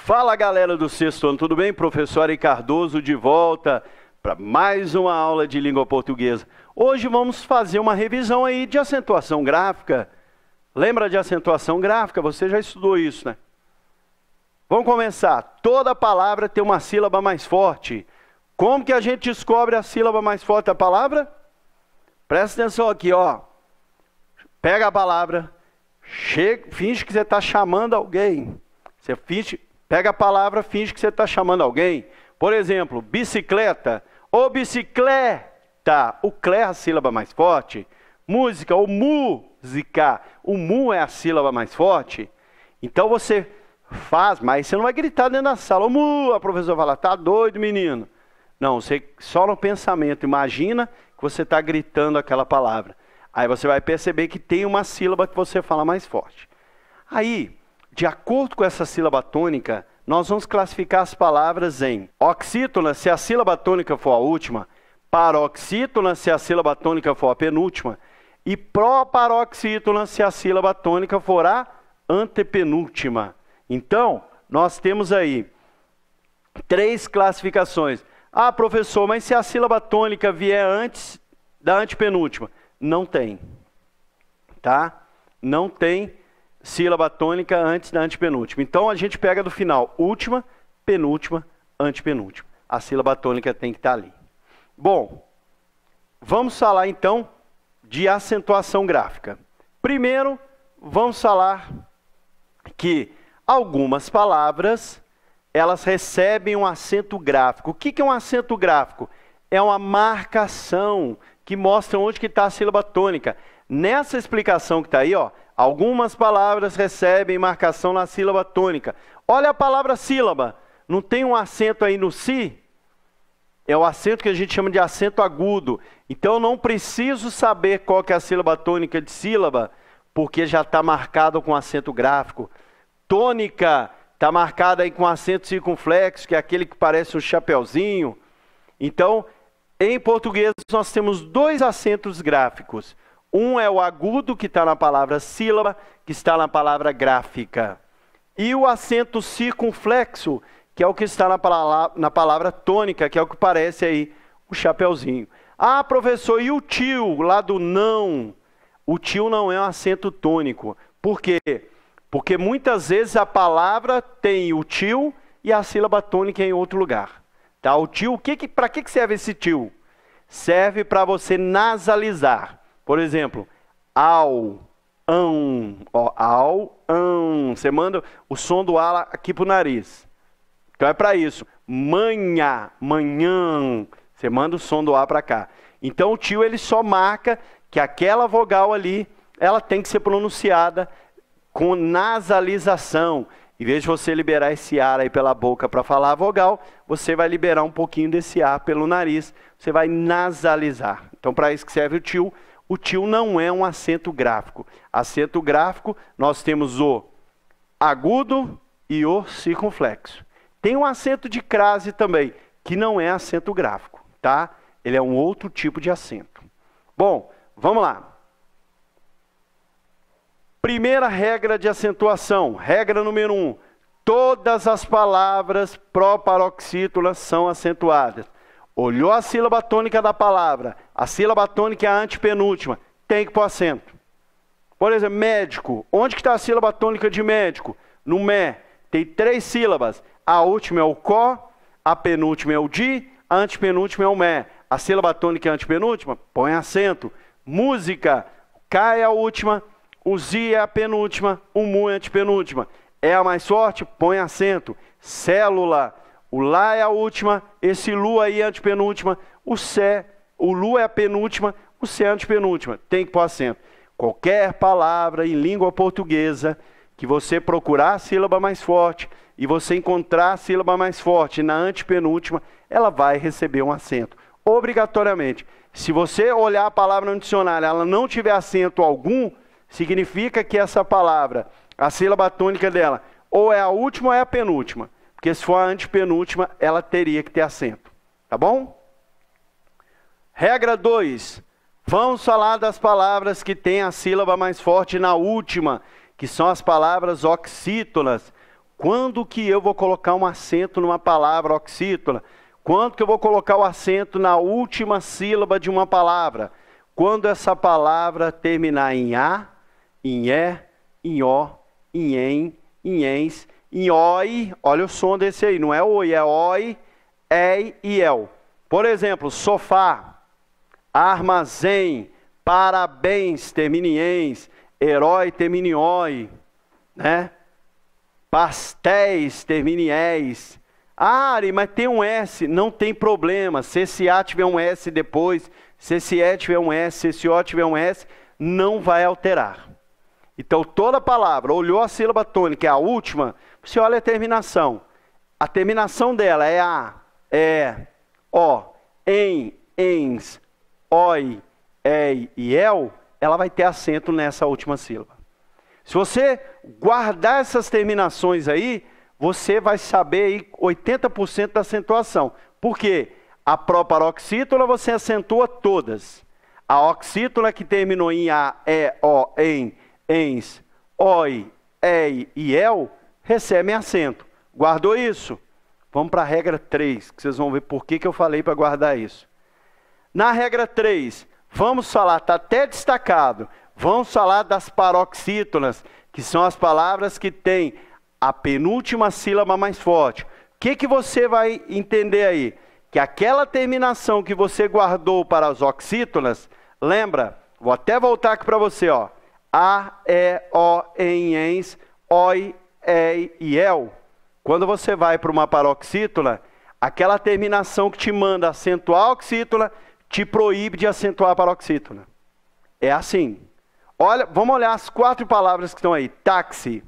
Fala galera do sexto ano, tudo bem? Professor Ari Cardoso de volta para mais uma aula de língua portuguesa. Hoje vamos fazer uma revisão aí de acentuação gráfica. Lembra de acentuação gráfica? Você já estudou isso, né? Vamos começar. Toda palavra tem uma sílaba mais forte. Como que a gente descobre a sílaba mais forte da palavra? Presta atenção aqui, ó. Pega a palavra, finge que você está chamando alguém. Você pega a palavra, finge que você está chamando alguém. Por exemplo, bicicleta ou bicicleta. O clé é a sílaba mais forte. Música ou música. O mu é a sílaba mais forte. Então você faz, mas você não vai gritar dentro da sala. O mu, a professora fala, tá doido, menino? Não, você só no pensamento imagina que você está gritando aquela palavra. Aí você vai perceber que tem uma sílaba que você fala mais forte. Aí, de acordo com essa sílaba tônica, nós vamos classificar as palavras em oxítona, se a sílaba tônica for a última, paroxítona, se a sílaba tônica for a penúltima, e proparoxítona, se a sílaba tônica for a antepenúltima. Então, nós temos aí 3 classificações. Ah, professor, mas se a sílaba tônica vier antes da antepenúltima? Não tem, tá? Não tem sílaba tônica antes da antepenúltima. Então, a gente pega do final, última, penúltima, antepenúltima. A sílaba tônica tem que estar ali. Bom, vamos falar então de acentuação gráfica. Primeiro, vamos falar que algumas palavras, elas recebem um acento gráfico. O que é um acento gráfico? É uma marcação que mostra onde que está a sílaba tônica. Nessa explicação que está aí, ó, algumas palavras recebem marcação na sílaba tônica. Olha a palavra sílaba. Não tem um acento aí no si? É o acento que a gente chama de acento agudo. Então eu não preciso saber qual que é a sílaba tônica de sílaba, porque já está marcado com acento gráfico. Tônica está marcada aí com acento circunflexo, que é aquele que parece um chapeuzinho. Então, em português, nós temos 2 acentos gráficos. Um é o agudo, que está na palavra sílaba, que está na palavra gráfica. E o acento circunflexo, que é o que está na palavra tônica, que é o que parece aí o chapeuzinho. Ah, professor, e o tio lá do não? O tio não é um acento tônico. Por quê? Porque muitas vezes a palavra tem o tio e a sílaba tônica em outro lugar. Tá? O tio, para que serve esse tio? Serve para você nasalizar. Por exemplo, ao, ão, ó, ao, ão. Você manda o som do A aqui para o nariz. Então é para isso. Manhã, manhã. Você manda o som do A para cá. Então o tio ele só marca que aquela vogal ali, ela tem que ser pronunciada com nasalização. Em vez de você liberar esse ar aí pela boca para falar a vogal, você vai liberar um pouquinho desse ar pelo nariz. Você vai nasalizar. Então para isso que serve o tio. O tio não é um acento gráfico. Acento gráfico, nós temos o agudo e o circunflexo. Tem um acento de crase também, que não é acento gráfico, tá? Ele é um outro tipo de acento. Bom, vamos lá. Primeira regra de acentuação, regra número 1. Todas as palavras proparoxítonas são acentuadas. Olhou a sílaba tônica da palavra, a sílaba tônica é a antepenúltima, tem que pôr acento. Por exemplo, médico. Onde que está a sílaba tônica de médico? No mé. Tem 3 sílabas. A última é o có, a penúltima é o di, a antepenúltima é o mé. A sílaba tônica é a antepenúltima? Põe acento. Música. Cá é a última, o zi é a penúltima, o mu é a antepenúltima. É a mais forte? Põe acento. Célula. O lá é a última, esse lu aí é a antepenúltima, o lu é a penúltima, o sé é a antepenúltima. Tem que pôr acento. Qualquer palavra em língua portuguesa que você procurar a sílaba mais forte e você encontrar a sílaba mais forte na antepenúltima, ela vai receber um acento. Obrigatoriamente. Se você olhar a palavra no dicionário, ela não tiver acento algum, significa que essa palavra, a sílaba tônica dela, ou é a última ou é a penúltima. Porque se for a antepenúltima, ela teria que ter acento. Tá bom? Regra 2. Vamos falar das palavras que têm a sílaba mais forte na última, que são as palavras oxítonas. Quando que eu vou colocar um acento numa palavra oxítona? Quando que eu vou colocar o acento na última sílaba de uma palavra? Quando essa palavra terminar em A, em E, em O, em EN, em ENS, em OI, olha o som desse aí, não é OI, é OI, EI e EL. Por exemplo, sofá, armazém, parabéns, termina em ENS, herói, termina em OI, né? Pastéis, termina em ES. Ah, Ari, mas tem um S, não tem problema, se esse A tiver um S depois, se esse E tiver um S, se esse O tiver um S, não vai alterar. Então, toda palavra, olhou a sílaba tônica, é a última, você olha a terminação. A terminação dela é A, E, O, EN, ENS, OI, EI e EL, ela vai ter acento nessa última sílaba. Se você guardar essas terminações aí, você vai saber aí 80% da acentuação. Por quê? A proparoxítona você acentua todas. A oxítona que terminou em A, E, O, EN, ENS, OI, EI e EL, recebem acento. Guardou isso? Vamos para a regra 3, que vocês vão ver por que eu falei para guardar isso. Na regra 3, vamos falar, está até destacado, vamos falar das paroxítonas, que são as palavras que têm a penúltima sílaba mais forte. O que você vai entender aí? Que aquela terminação que você guardou para as oxítonas, lembra? Vou até voltar aqui para você, ó. A, E, O, EN, ENS, OI, EI e EL. Quando você vai para uma paroxítona, aquela terminação que te manda acentuar a oxítona, te proíbe de acentuar a paroxítona. É assim. Olha, vamos olhar as 4 palavras que estão aí. Táxi.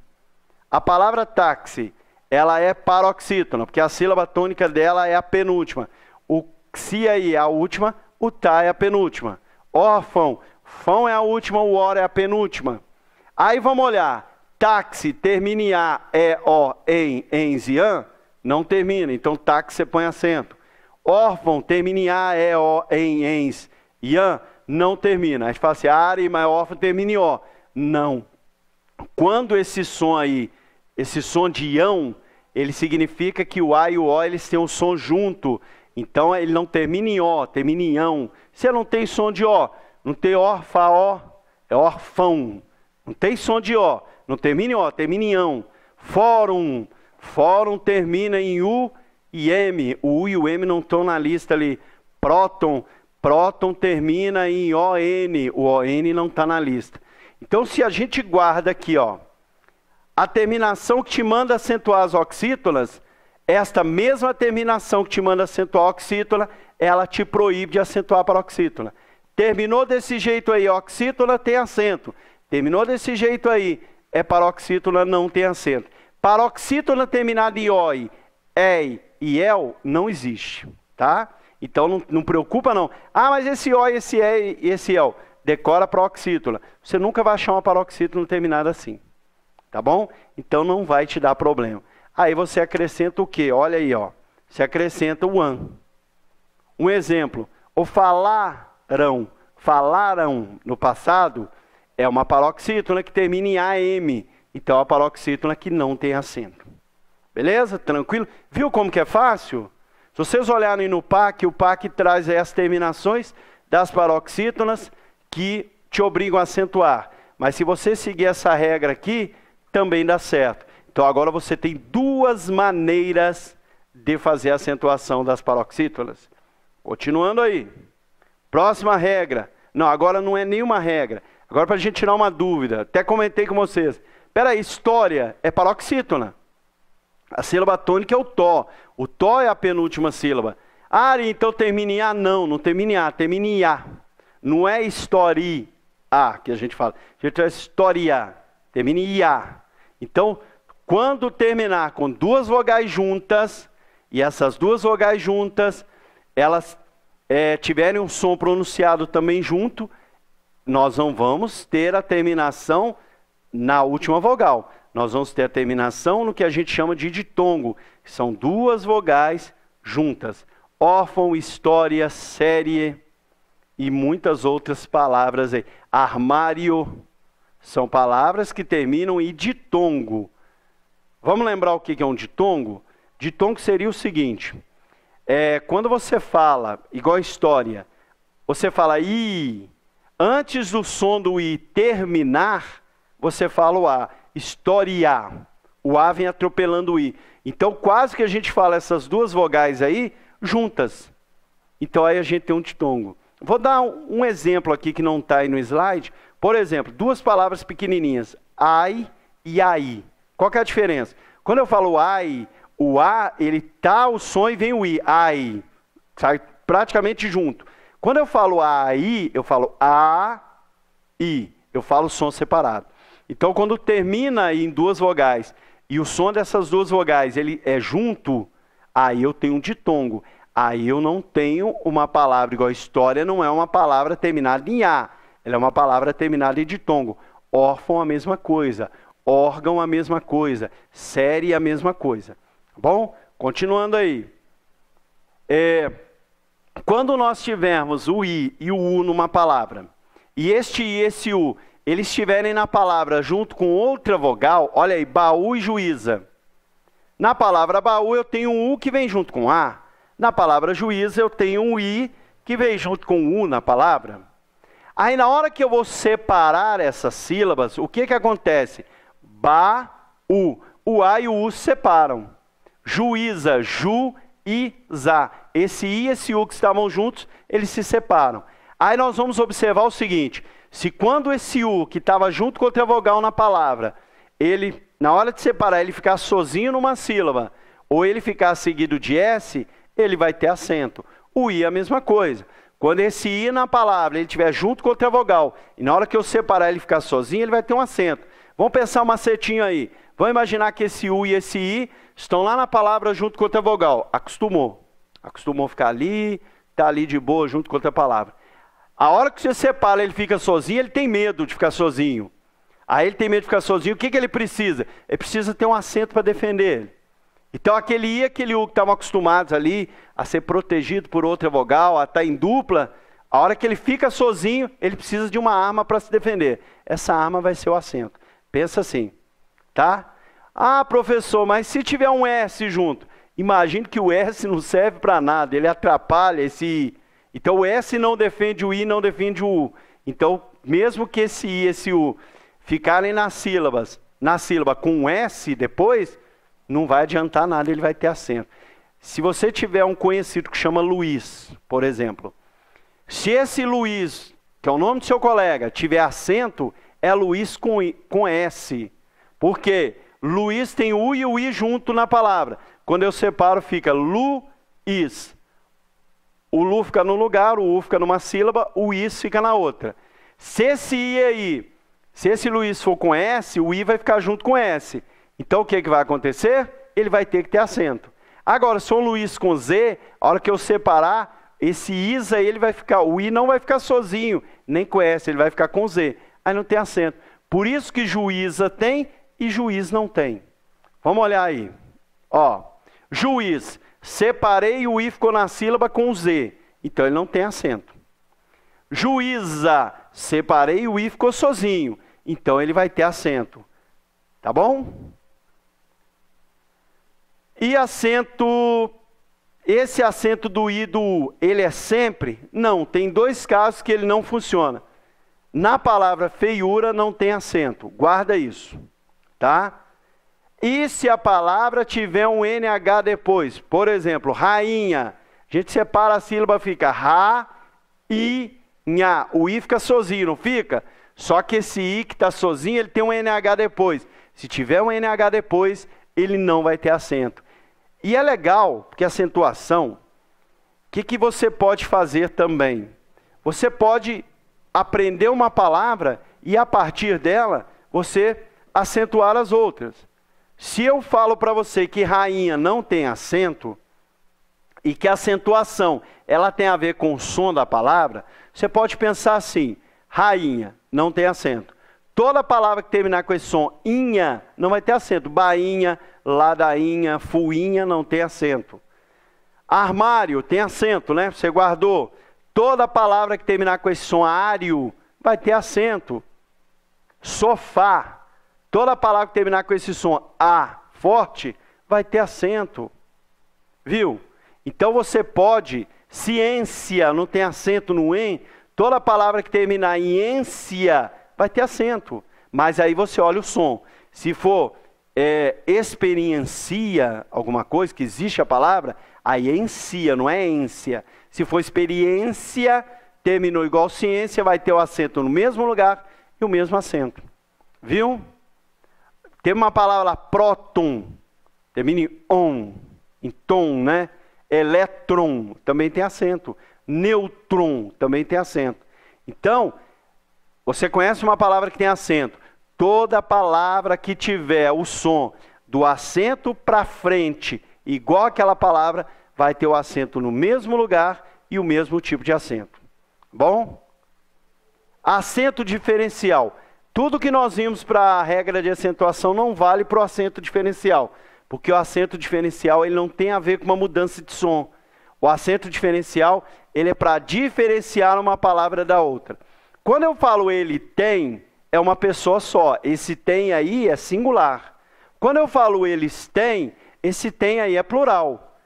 A palavra táxi, ela é paroxítona, porque a sílaba tônica dela é a penúltima. O xi aí é a última, o tá é a penúltima. Órfão, fão é a última, o or é a penúltima. Aí vamos olhar. Táxi termina em A, E, O, EN, ENS e AN, não termina, então táxi você põe acento. Órfão termina em A, E, O, EN, ENS e AN, não termina. A gente fala assim, Ari, mas órfão termina em O. Não. Quando esse som aí, esse som de ião, ele significa que o A e o O, eles têm um som junto. Então, ele não termina em O, termina em ão. Você não tem som de O, não tem órfã, O, é órfão. Não tem som de O, não termina em O, termina em ão. Fórum, fórum termina em U e M. O U e o M não estão na lista ali. Próton, próton termina em ON, o ON não está na lista. Então, se a gente guarda aqui, ó, a terminação que te manda acentuar as oxítonas, esta mesma terminação que te manda acentuar a oxítona, ela te proíbe de acentuar a paroxítona. Terminou desse jeito aí, oxítona tem acento. Terminou desse jeito aí, é paroxítona, não tem acento. Paroxítona terminada em OI, EI e EL não existe, tá? Então não preocupa não. Ah, mas esse OI, esse EI e esse EL, decora paroxítona. Você nunca vai achar uma paroxítona terminada assim, tá bom? Então não vai te dar problema. Aí você acrescenta o quê? Olha aí, ó. Você acrescenta o AN. Um exemplo, o falaram no passado, é uma paroxítona que termina em AM. Então, a paroxítona que não tem acento. Beleza? Tranquilo? Viu como que é fácil? Se vocês olharem no PAC, o PAC traz aí as terminações das paroxítonas que te obrigam a acentuar. Mas se você seguir essa regra aqui, também dá certo. Então, agora você tem 2 maneiras de fazer a acentuação das paroxítonas. Continuando aí. Próxima regra. Não, agora não é nenhuma regra. Agora, para a gente tirar uma dúvida, até comentei com vocês. Espera aí, história é paroxítona. A sílaba tônica é o tó. O tó é a penúltima sílaba. Ah, então termina em A? Não, não termina em A, termina em A. Não é história que a gente fala. A gente fala história, termina em IA. Então, quando terminar com 2 vogais juntas, e essas 2 vogais juntas, elas tiverem um som pronunciado também junto, nós não vamos ter a terminação na última vogal. Nós vamos ter a terminação no que a gente chama de ditongo, que são 2 vogais juntas. Órfão, história, série e muitas outras palavras aí. Armário, são palavras que terminam em ditongo. Vamos lembrar o que é um ditongo? Ditongo seria o seguinte, quando você fala, igual história, você fala I, antes do som do I terminar, você fala o A, história. O A vem atropelando o I. Então quase que a gente fala essas duas vogais aí juntas. Então aí a gente tem um ditongo. Vou dar um exemplo aqui que não está aí no slide. Por exemplo, duas palavras pequenininhas, ai e ai. Qual que é a diferença? Quando eu falo ai, o A, ele tá o som e vem o I, ai, sai praticamente junto. Quando eu falo ai, eu falo a, i, eu falo som separado. Então quando termina em duas vogais e o som dessas duas vogais ele é junto, aí eu tenho um ditongo. Aí eu não tenho uma palavra igual história, não é uma palavra terminada em A, ela é uma palavra terminada em ditongo. Órfão a mesma coisa, órgão a mesma coisa, série a mesma coisa. Bom, continuando aí. Quando nós tivermos o I e o U numa palavra, e este I e esse U, eles estiverem na palavra junto com outra vogal, olha aí, baú e juíza. Na palavra baú eu tenho um U que vem junto com A. Na palavra juíza eu tenho um I que vem junto com U na palavra. Aí na hora que eu vou separar essas sílabas, o que acontece? Ba-u. O A e o U se separam. Juíza, ju e za. Esse I e esse U que estavam juntos, eles se separam. Aí nós vamos observar o seguinte, se quando esse U que estava junto com outra vogal na palavra, ele, na hora de separar, ele ficar sozinho numa sílaba, ou ele ficar seguido de S, ele vai ter acento. O I é a mesma coisa. Quando esse I na palavra, ele estiver junto com outra vogal, e na hora que eu separar ele ficar sozinho, ele vai ter um acento. Vamos pensar um macetinho aí. Vamos imaginar que esse U e esse I estão lá na palavra junto com outra vogal. Acostumou. Acostumou a ficar ali, está ali de boa junto com outra palavra. A hora que você separa, ele fica sozinho, ele tem medo de ficar sozinho. Aí ele tem medo de ficar sozinho, o que ele precisa? Ele precisa ter um acento para defender ele. Então aquele I e aquele U que estavam acostumados ali a ser protegido por outra vogal, a estar em dupla, a hora que ele fica sozinho, ele precisa de uma arma para se defender. Essa arma vai ser o acento. Pensa assim, tá? Ah, professor, mas se tiver um S junto, imagine que o S não serve para nada, ele atrapalha esse I. Então o S não defende o I, não defende o U. Então, mesmo que esse I e esse U ficarem na sílaba com um S depois, não vai adiantar nada, ele vai ter acento. Se você tiver um conhecido que chama Luiz, por exemplo, se esse Luiz, que é o nome do seu colega, tiver acento, é Luiz com S. Por quê? Luiz tem U e o I junto na palavra. Quando eu separo, fica Luiz. O Lu fica no lugar, o U fica numa sílaba, o Is fica na outra. Se esse I aí, se esse Luiz for com S, o I vai ficar junto com S. Então o que vai acontecer? Ele vai ter que ter acento. Agora, se for um Luiz com Z, a hora que eu separar, esse Is aí, ele vai ficar, o I não vai ficar sozinho, nem com S, ele vai ficar com Z. Aí não tem acento. Por isso que juíza tem e juiz não tem. Vamos olhar aí. Ó, juiz, separei o I ficou na sílaba com o Z, então ele não tem acento. Juíza, separei o I ficou sozinho, então ele vai ter acento. Tá bom? E acento, esse acento do I e do U, ele é sempre? Não, tem dois casos que ele não funciona. Na palavra feiura não tem acento, guarda isso, tá? E se a palavra tiver um NH depois, por exemplo, rainha, a gente separa a sílaba, fica ra, i, nha, o I fica sozinho, não fica? Só que esse I que está sozinho, ele tem um NH depois. Se tiver um NH depois, ele não vai ter acento. E é legal, porque acentuação, o que você pode fazer também? Você pode aprender uma palavra e a partir dela, você acentuar as outras. Se eu falo para você que rainha não tem acento, e que a acentuação ela tem a ver com o som da palavra, você pode pensar assim, rainha não tem acento. Toda palavra que terminar com esse som, inha, não vai ter acento. Bainha, ladainha, fuinha, não tem acento. Armário, tem acento, né? Você guardou. Toda palavra que terminar com esse som, ário, vai ter acento. Sofá, toda palavra que terminar com esse som, a, forte, vai ter acento. Viu? Então você pode, ciência não tem acento no em, toda palavra que terminar em ência vai ter acento. Mas aí você olha o som. Se for experiencia alguma coisa, que existe a palavra, aí é encia, não é ência. Se for experiência, terminou igual ciência, vai ter o acento no mesmo lugar e o mesmo acento. Viu? Tem uma palavra lá, próton, termina em on, em tom, né? Elétron, também tem acento. Nêutron, também tem acento. Então, você conhece uma palavra que tem acento. Toda palavra que tiver o som do acento para frente, igual aquela palavra, vai ter o acento no mesmo lugar e o mesmo tipo de acento. Bom? Acento diferencial. Tudo que nós vimos para a regra de acentuação não vale para o acento diferencial. Porque o acento diferencial ele não tem a ver com uma mudança de som. O acento diferencial ele é para diferenciar uma palavra da outra. Quando eu falo ele tem, é uma pessoa só. Esse tem aí é singular. Quando eu falo eles têm, esse tem aí é plural.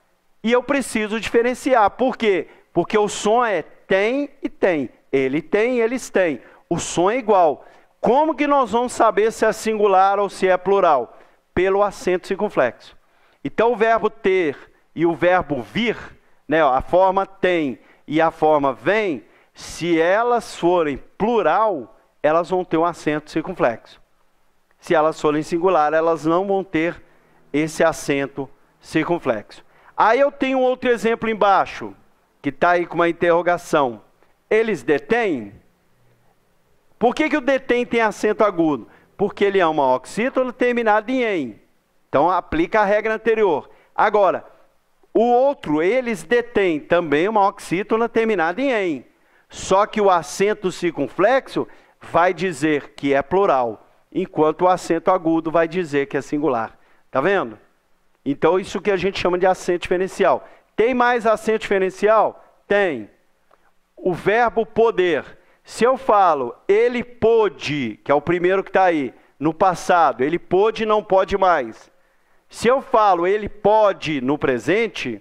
E eu preciso diferenciar. Por quê? Porque o som é tem e tem. Ele tem, eles têm. O som é igual. Como que nós vamos saber se é singular ou se é plural? Pelo acento circunflexo. Então o verbo ter e o verbo vir, né, a forma tem e a forma vem, se elas forem plural, elas vão ter um acento circunflexo. Se elas forem singular, elas não vão ter esse acento circunflexo. Aí eu tenho outro exemplo embaixo, que está aí com uma interrogação. Eles detêm? Por que o detém tem acento agudo? Porque ele é uma oxítona terminada em em. Então aplica a regra anterior. Agora, o outro, eles detêm também uma oxítona terminada em em. Só que o acento circunflexo vai dizer que é plural, enquanto o acento agudo vai dizer que é singular. Tá vendo? Então isso que a gente chama de acento diferencial. Tem mais acento diferencial? Tem. O verbo poder. Se eu falo, ele pôde, que é o primeiro que está aí, no passado, ele pôde, não pode mais. Se eu falo, ele pode, no presente,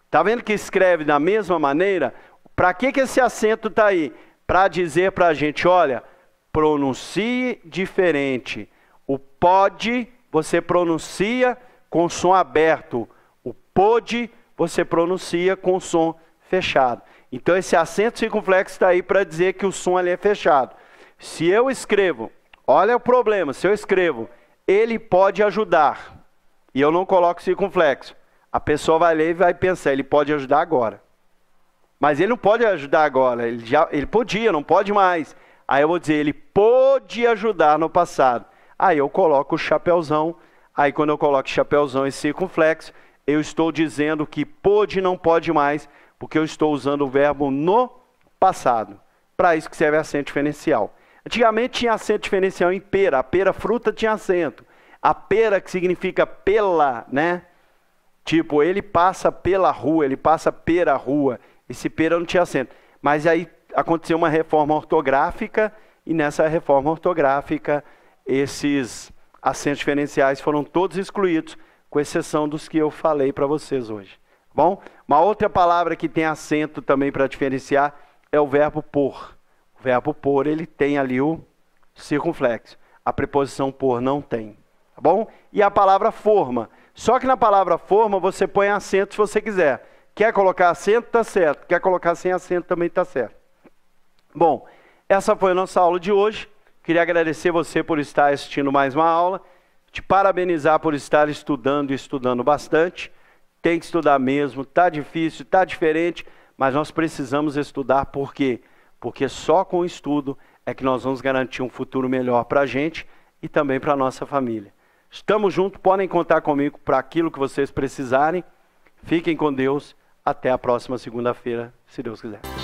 está vendo que escreve da mesma maneira? Para que esse acento está aí? Para dizer para a gente, olha, pronuncie diferente. O pode, você pronuncia com som aberto. O pôde, você pronuncia com som fechado. Então esse acento circunflexo está aí para dizer que o som ali é fechado. Se eu escrevo, olha o problema, se eu escrevo, ele pode ajudar, e eu não coloco circunflexo, a pessoa vai ler e vai pensar, ele pode ajudar agora. Mas ele não pode ajudar agora, ele podia, não pode mais. Aí eu vou dizer, ele pôde ajudar no passado. Aí eu coloco o chapeuzão, aí quando eu coloco chapeuzão e circunflexo, eu estou dizendo que pôde não pode mais, porque eu estou usando o verbo no passado. Para isso que serve acento diferencial. Antigamente tinha acento diferencial em pera. A pera fruta tinha acento. A pera que significa pela, né? Tipo, ele passa pela rua, ele passa pela rua. Esse pera não tinha acento. Mas aí aconteceu uma reforma ortográfica e nessa reforma ortográfica esses acentos diferenciais foram todos excluídos, com exceção dos que eu falei para vocês hoje. Bom, uma outra palavra que tem acento também para diferenciar é o verbo por. O verbo por, ele tem ali o circunflexo. A preposição por não tem. Tá bom? E a palavra forma. Só que na palavra forma você põe acento se você quiser. Quer colocar acento, tá certo. Quer colocar sem acento, também tá certo. Bom, essa foi a nossa aula de hoje. Queria agradecer você por estar assistindo mais uma aula. Te parabenizar por estar estudando e estudando bastante. Tem que estudar mesmo, está difícil, está diferente, mas nós precisamos estudar. Por quê? Porque só com o estudo é que nós vamos garantir um futuro melhor para a gente e também para a nossa família. Estamos juntos, podem contar comigo para aquilo que vocês precisarem. Fiquem com Deus, até a próxima segunda-feira, se Deus quiser.